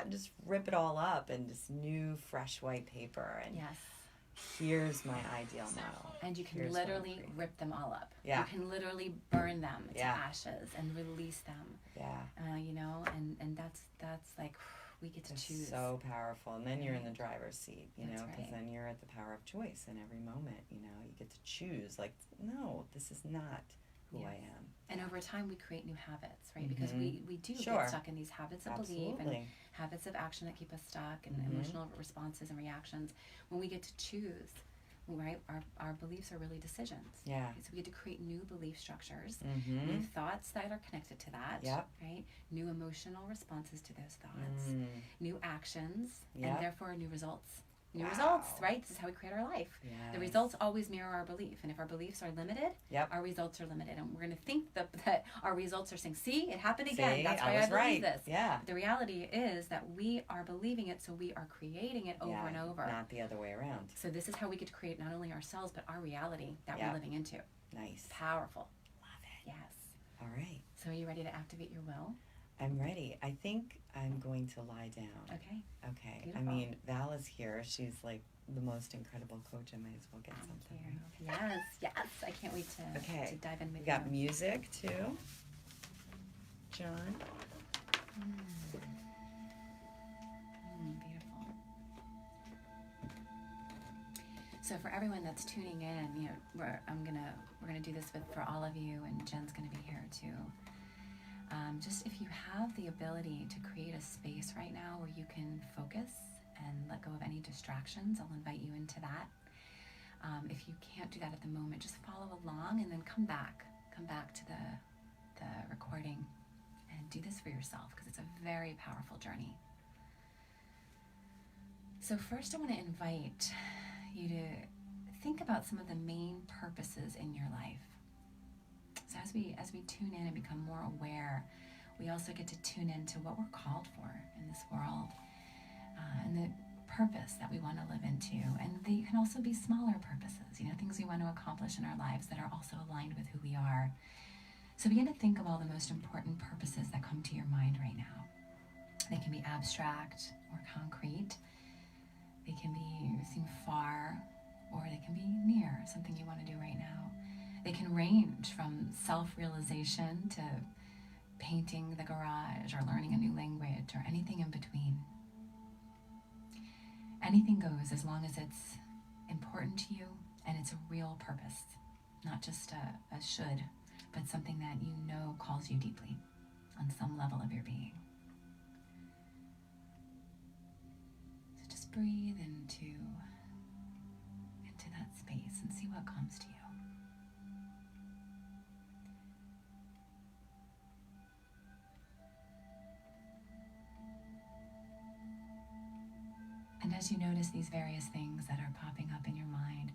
just rip it all up and just new fresh white paper and yes. Here's my ideal model. And you can literally rip them all up. Yeah. You can literally burn them to Yeah. ashes and release them. Yeah. You know, and that's like we get to choose. So powerful. And then you're in the driver's seat, you know, because right. then you're at the power of choice in every moment, you know. You get to choose, like, no, this is not who I am. And over time, we create new habits, right? Because we do Sure. get stuck in these habits of belief and habits of action that keep us stuck and emotional responses and reactions. When we get to choose, right, our beliefs are really decisions. Yeah. Right? So we get to create new belief structures, new thoughts that are connected to that, right? New emotional responses to those thoughts, new actions, and therefore new results. New results, right? This is how we create our life. Yes. The results always mirror our belief. And if our beliefs are limited, our results are limited. And we're going to think that our results are saying, see, it happened again. That's why I believe this. Yeah. But the reality is that we are believing it, so we are creating it over and over. Not the other way around. So this is how we get to create not only ourselves, but our reality that we're living into. Nice. Powerful. Love it. Yes. All right. So are you ready to activate your will? I'm ready. I think I'm going to lie down. Okay. Okay. Beautiful. I mean, Val is here. She's like the most incredible coach. I might as well get something. Right? Yes. I can't wait to dive in with We got you. music too. John. Beautiful. So for everyone that's tuning in, you know, we're gonna do this for all of you, and Jen's gonna be here too. Just if you have the ability to create a space right now where you can focus and let go of any distractions, I'll invite you into that. If you can't do that at the moment, just follow along and then come back to the recording and do this for yourself, because it's a very powerful journey. So first I want to invite you to think about some of the main purposes in your life. So as we tune in and become more aware, we also get to tune into what we're called for in this world, and the purpose that we want to live into. And they can also be smaller purposes, you know, things we want to accomplish in our lives that are also aligned with who we are. So begin to think of all the most important purposes that come to your mind right now. They can be abstract or concrete. They can seem far, or they can be near, something you want to do right now. They can range from self-realization to painting the garage or learning a new language or anything in between. Anything goes as long as it's important to you and it's a real purpose, not just a should, but something that you know calls you deeply on some level of your being. So just breathe into that space and see what comes to you. And as you notice these various things that are popping up in your mind,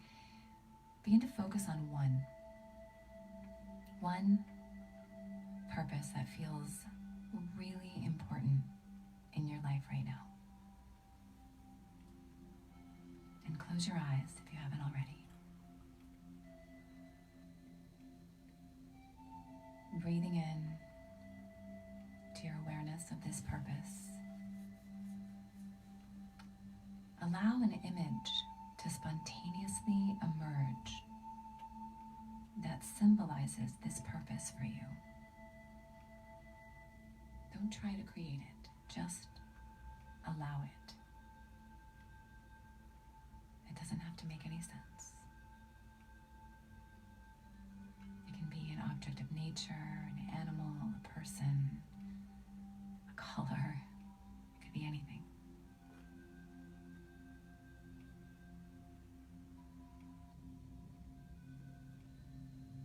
begin to focus on one purpose that feels really important in your life right now. And close your eyes if you haven't already. Breathing in to your awareness of this purpose. Allow an image to spontaneously emerge that symbolizes this purpose for you. Don't try to create it, just allow it. It doesn't have to make any sense. It can be an object of nature, an animal, a person, a color. It could be anything.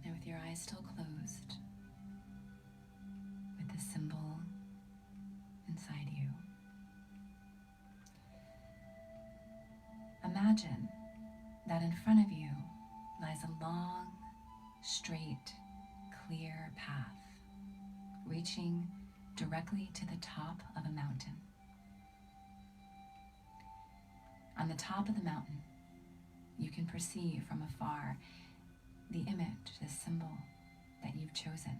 Now with your eyes still closed, with the symbol inside you, imagine that in front of you lies a long, straight, clear path reaching directly to the top of a mountain. On the top of the mountain, you can perceive from afar the image, the symbol that you've chosen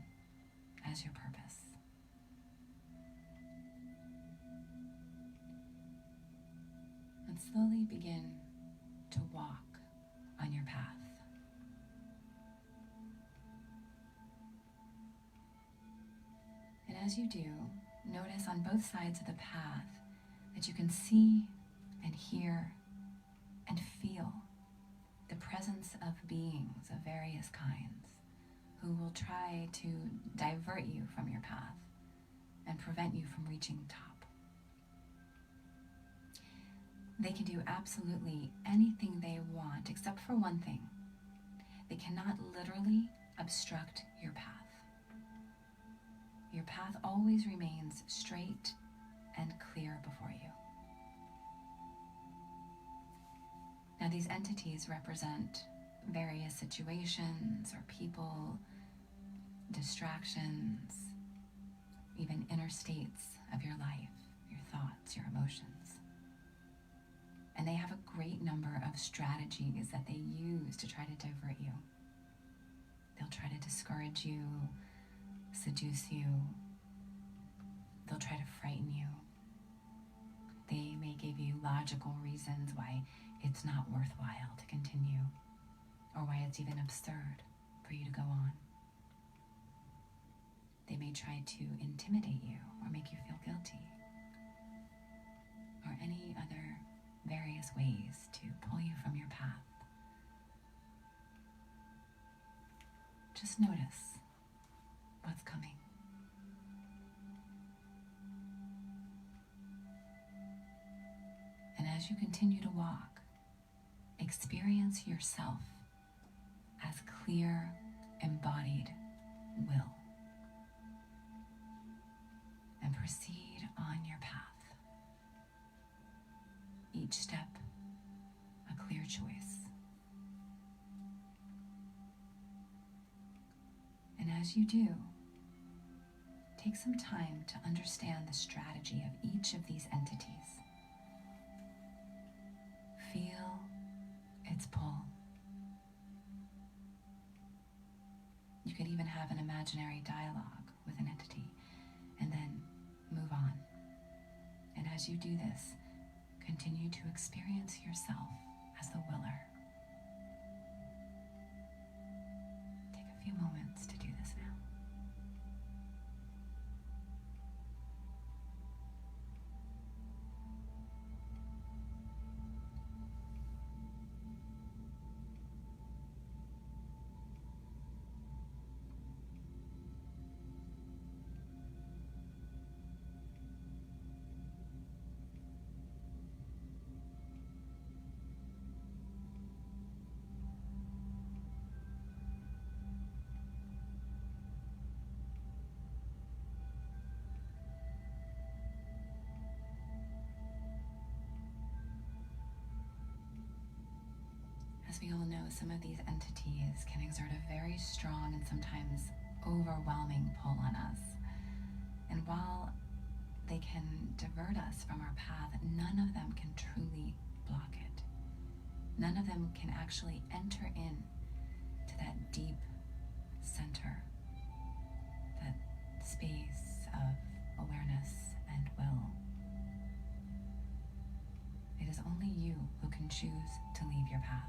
as your purpose. And slowly begin to walk on your path. And as you do, notice on both sides of the path that you can see and hear and feel the presence of beings of various kinds who will try to divert you from your path and prevent you from reaching the top. They can do absolutely anything they want except for one thing. They cannot literally obstruct your path. Your path always remains straight and clear before you. Now these entities represent various situations or people, distractions, even inner states of your life, your thoughts, your emotions. And they have a great number of strategies that they use to try to divert you. They'll try to discourage you, seduce you. They'll try to frighten you. They may give you logical reasons why it's not worthwhile to continue, or why it's even absurd for you to go on. They may try to intimidate you or make you feel guilty, or any other various ways to pull you from your path Just notice what's coming. And as you continue to walk, experience yourself as clear, embodied will. And proceed on your path. Each step a clear choice. And as you do, take some time to understand the strategy of each of these entities. Feel its pull. You could even have an imaginary dialogue with an entity and then move on. And as you do this, continue to experience yourself as the willer. Take a few moments to do this now. As we all know, some of these entities can exert a very strong and sometimes overwhelming pull on us. And while they can divert us from our path, none of them can truly block it. None of them can actually enter in to that deep center, that space of awareness and will. It is only you who can choose to leave your path.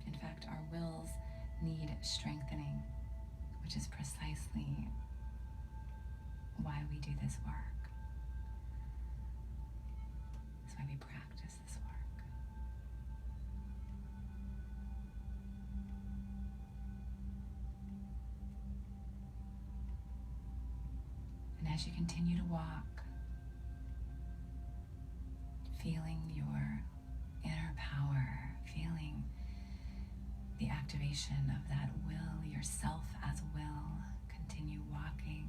In fact, our wills need strengthening, which is precisely why we do this work. That's why we practice this work. And as you continue to walk, feeling your inner power, feeling the activation of that will, yourself as will, continue walking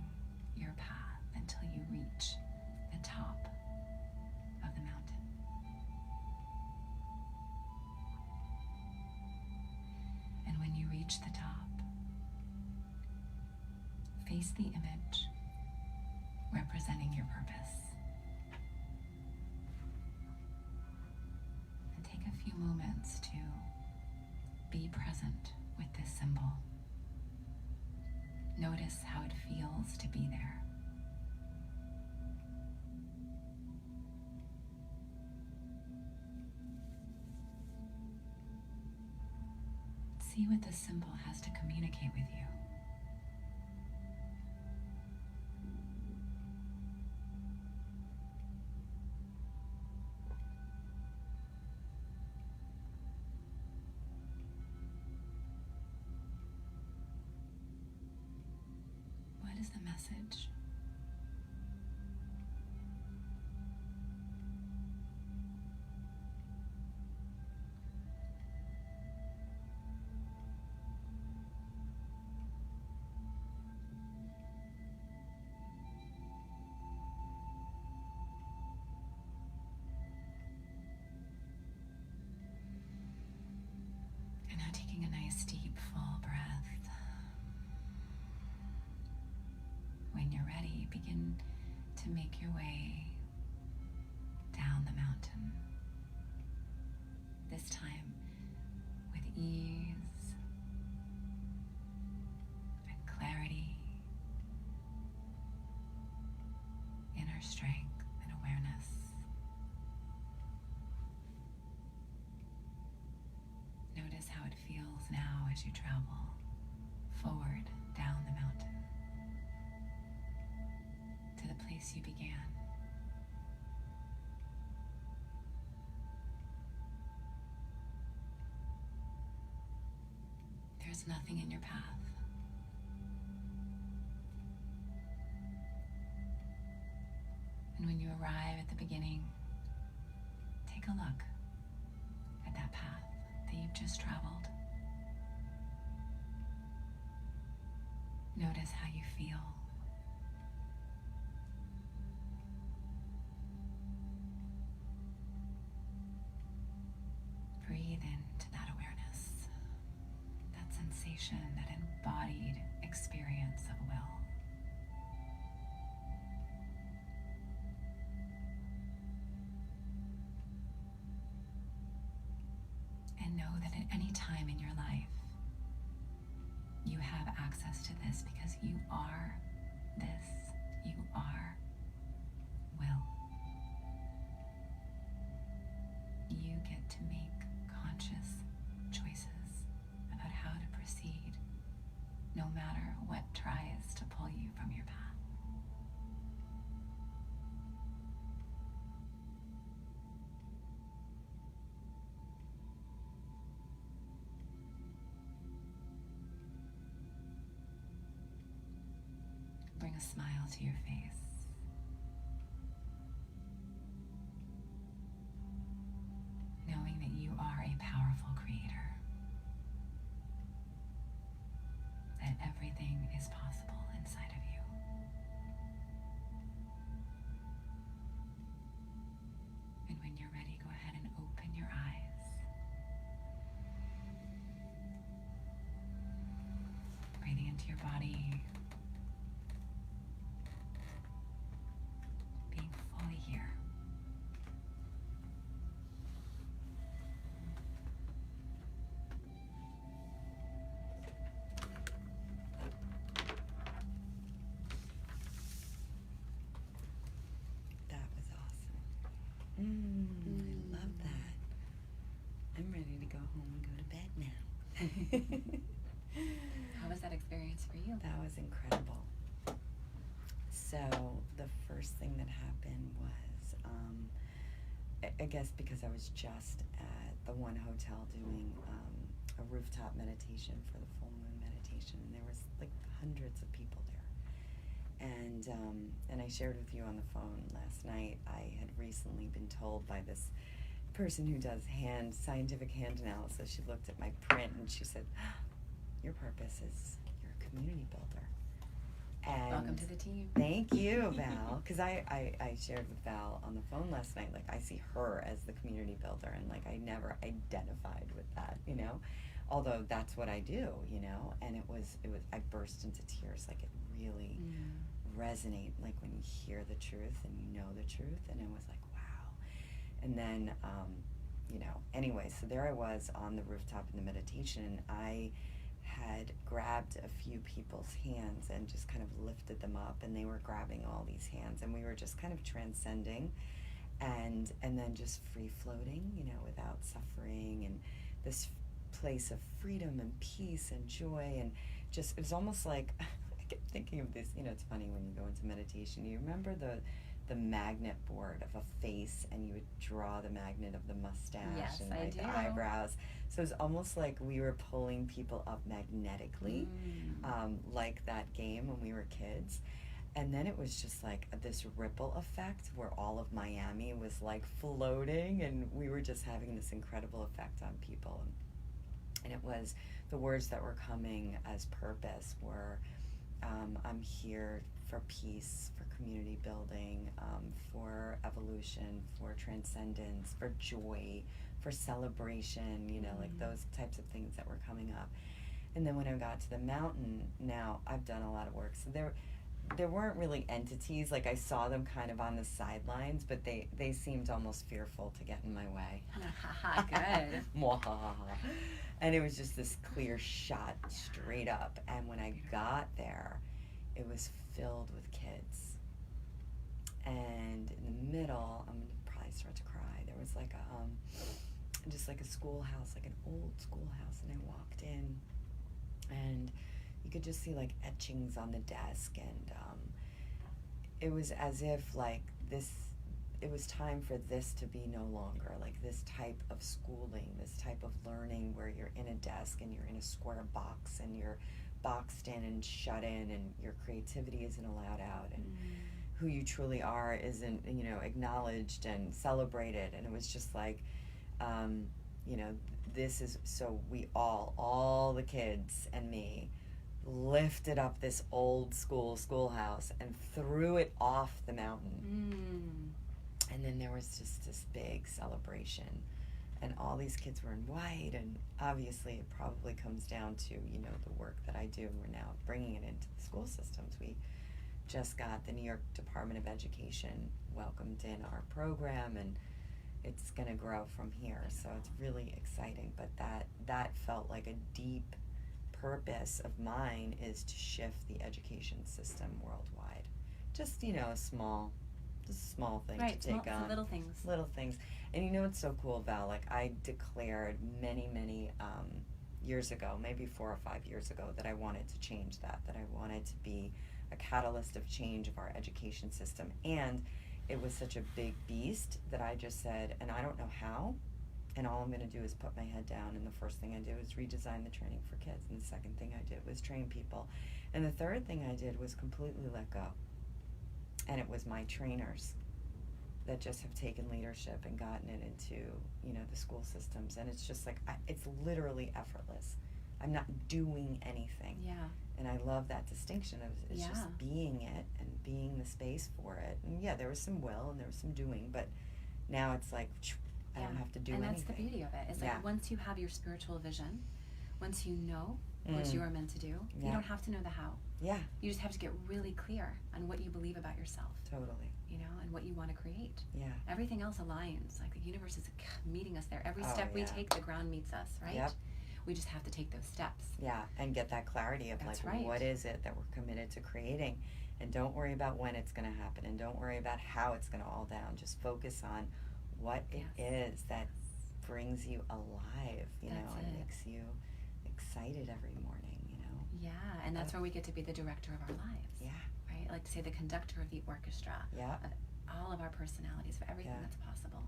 your path until you reach the top of the mountain. And when you reach the top, face the image representing your purpose. And take a few moments to be present with this symbol. Notice how it feels to be there. See what this symbol has to communicate with you. What is the message? And now taking a nice deep full breath. When you're ready, begin to make your way down the mountain. This time with ease and clarity, inner strength and awareness. Notice how it feels now as you travel forward down the mountain to the place you began. there's nothing in your path. And when you arrive at the beginning, take a look at that path that you've just traveled. Notice how you feel. Breathe into that awareness, that sensation, that embodied experience of will. And know that at any time in your life, you have access to this because you are this. You are will. You get to make conscious choices about how to proceed, no matter what tries to pull you from your path. Bring a smile to your face. Knowing that you are a powerful creator. That everything is possible inside of you. And when you're ready, go ahead and open your eyes. Breathing into your body. Being fully here. That was awesome. I love that. I'm ready to go home and go to bed now. How was that experience for you? That was incredible. So the first thing that happened was, I guess because I was just at the one hotel doing a rooftop meditation for the full moon meditation, and there was like hundreds of people there. And I shared with you on the phone last night, I had recently been told by this person who does scientific hand analysis, she looked at my print and she said, your purpose is you're a community builder. And Welcome to the team. thank you, Val. Because I shared with Val on the phone last night, like I see her as the community builder, and like I never identified with that, you know, although that's what I do, you know. And it was I burst into tears, like it really resonate, like when you hear the truth and you know the truth, and it was like wow. And then you know, anyway, so there I was on the rooftop in the meditation, and I had grabbed a few people's hands and just kind of lifted them up, and they were grabbing all these hands, and we were just kind of transcending and then just free floating, you know, without suffering, and this place of freedom and peace and joy, and just it was almost like I kept thinking of this, you know, it's funny when you go into meditation, you remember the magnet board of a face, and you would draw the magnet of the mustache and like the eyebrows. So it's almost like we were pulling people up magnetically, like that game when we were kids. And then it was just like this ripple effect where all of Miami was like floating, and we were just having this incredible effect on people. And it was the words that were coming as purpose were, I'm here for peace, for community building, for evolution, for transcendence, for joy, for celebration, you know, like those types of things that were coming up. And then when I got to the mountain, now I've done a lot of work, so there weren't really entities, like I saw them kind of on the sidelines, but they seemed almost fearful to get in my way. Good. And it was just this clear shot straight up, and when I got there, it was filled with kids. And in the middle, I'm gonna probably start to cry, there was like just like a schoolhouse, like an old schoolhouse, and I walked in, and you could just see like etchings on the desk, and it was as if like this it was time for this to be no longer, like this type of schooling, this type of learning where you're in a desk and you're in a square box and you're boxed in and shut in and your creativity isn't allowed out and who you truly are isn't, you know, acknowledged and celebrated. And it was just like, you know, this is, so we all the kids and me lifted up this old schoolhouse and threw it off the mountain. And then there was just this big celebration, and all these kids were in white, and obviously it probably comes down to, you know, the work that I do. We're now bringing it into the school systems. We just got the New York Department of Education welcomed in our program, and it's going to grow from here. So it's really exciting, but that felt like a deep purpose of mine, is to shift the education system worldwide. Just, you know, a small thing to take on. Little things. And you know what's so cool, Val? Like, I declared many years ago, maybe 4 or 5 years ago, that I wanted to change that I wanted to be a catalyst of change of our education system. And it was such a big beast that I just said, and I don't know how, and all I'm going to do is put my head down, and the first thing I did was redesign the training for kids, and the second thing I did was train people, and the third thing I did was completely let go. And it was my trainers that just have taken leadership and gotten it into, you know, the school systems. And it's just like, it's literally effortless. I'm not doing anything. Yeah. And I love that distinction of it's just being it and being the space for it. And yeah, there was some will and there was some doing, but now it's like, I don't have to do anything. And that's the beauty of it. It's like, once you have your spiritual vision, once you know what you are meant to do, you don't have to know the how. Yeah. You just have to get really clear on what you believe about yourself. Totally. You know, and what you want to create. Yeah. Everything else aligns. Like, the universe is meeting us there. Every step we take, the ground meets us, right? Yep. We just have to take those steps. Yeah, and get that clarity of what is it that we're committed to creating. And don't worry about when it's going to happen, and don't worry about how it's going to all down. Just focus on what it is that brings you alive, you know, and makes you excited every morning, you know. Yeah, and that's where we get to be the director of our lives. Yeah. Right? I like to say the conductor of the orchestra. Yeah. Of all of our personalities, of everything that's possible.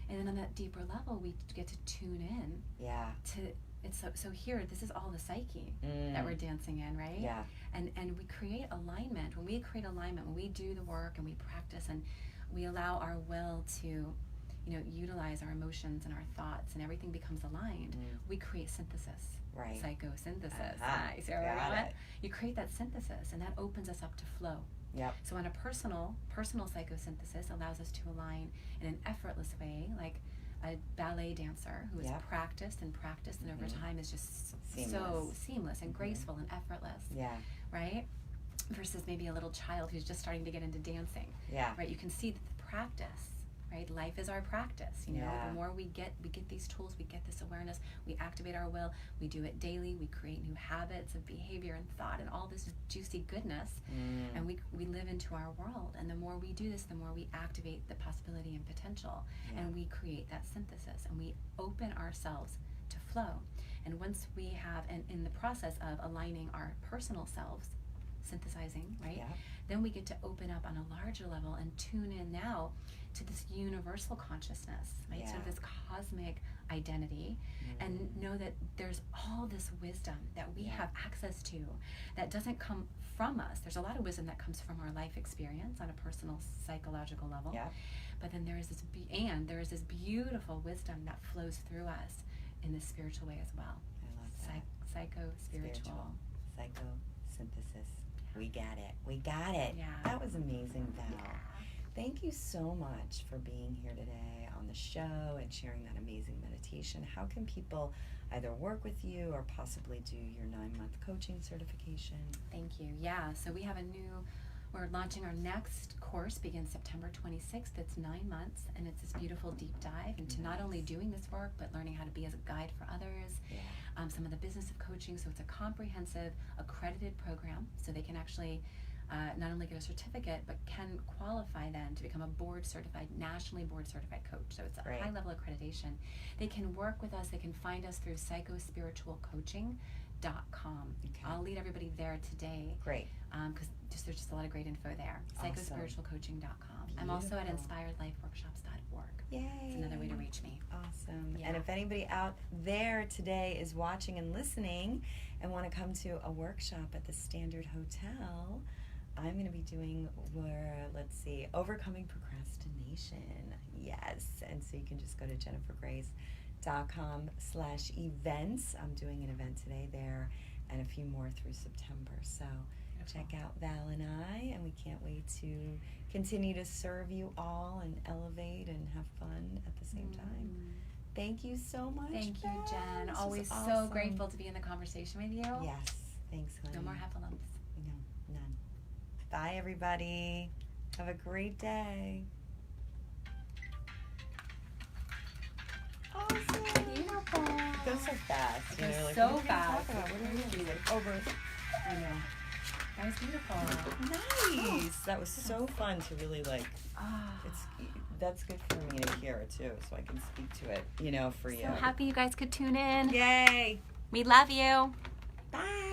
And then on that deeper level, we get to tune in. Yeah. To it's so here, this is all the psyche that we're dancing in, right? Yeah. And we create alignment. When we create alignment, when we do the work and we practice and we allow our will to, you know, utilize our emotions and our thoughts, and everything becomes aligned, we create synthesis. Right. Psychosynthesis. Nice. You create that synthesis, and that opens us up to flow. Yep. So on a personal psychosynthesis allows us to align in an effortless way, like a ballet dancer who has practiced and over time is just so seamless and graceful and effortless. Yeah. Right? Versus maybe a little child who's just starting to get into dancing. Yeah. Right? You can see that the practice, right? Life is our practice, you know. The more we get these tools, we get this awareness, we activate our will, we do it daily, we create new habits of behavior and thought and all this juicy goodness, and we live into our world. And the more we do this, the more we activate the possibility and potential, and we create that synthesis, and we open ourselves to flow. And once we have, and in the process of aligning our personal selves, synthesizing, right? Then we get to open up on a larger level and tune in now to this universal consciousness, right? So this cosmic identity, and know that there's all this wisdom that we have access to that doesn't come from us. There's a lot of wisdom that comes from our life experience on a personal psychological level. But then there is this beautiful wisdom that flows through us in the spiritual way as well. I love that. Psychospiritual. Psychosynthesis. We got it. Yeah. That was amazing, Val. Thank you so much for being here today on the show and sharing that amazing meditation. How can people either work with you or possibly do your 9-month coaching certification? Thank you. Yeah, so we're launching our next course, begins September 26th. It's 9 months, and it's this beautiful deep dive into not only doing this work, but learning how to be as a guide for others. Some of the business of coaching. So it's a comprehensive, accredited program, so they can actually not only get a certificate, but can qualify then to become a nationally board certified coach. So it's a high level accreditation. They can work with us. They can find us through psychospiritualcoaching.com. psychospiritual.com. Okay. I'll lead everybody there today. Great. Because there's just a lot of great info there. Awesome. Psychospiritualcoaching.com. I'm also at Beautiful. inspiredlifeworkshops.org. Yay. It's another way to reach me. Awesome. Yeah. And if anybody out there today is watching and listening and want to come to a workshop at the Standard Hotel, I'm going to be doing overcoming procrastination. Yes. And so you can just go to jennifergrace.com/events. I'm doing an event today there and a few more through September. So check out Val and I, and we can't wait to continue to serve you all and elevate and have fun at the same time. Thank you so much. Thank you, Val. Jen. This was Always so awesome. grateful to be in the conversation with you. Yes. Thanks, honey. No more Heffalumps. No, none. Bye, everybody. Have a great day. Awesome. Beautiful. It goes so fast. It goes like, so what are we gonna fast. talk about? What are we gonna do? Like, over. I know. That was beautiful. Nice. That was so fun to really that's good for me to hear too, so I can speak to it, for you. So happy you guys could tune in. Yay. We love you. Bye.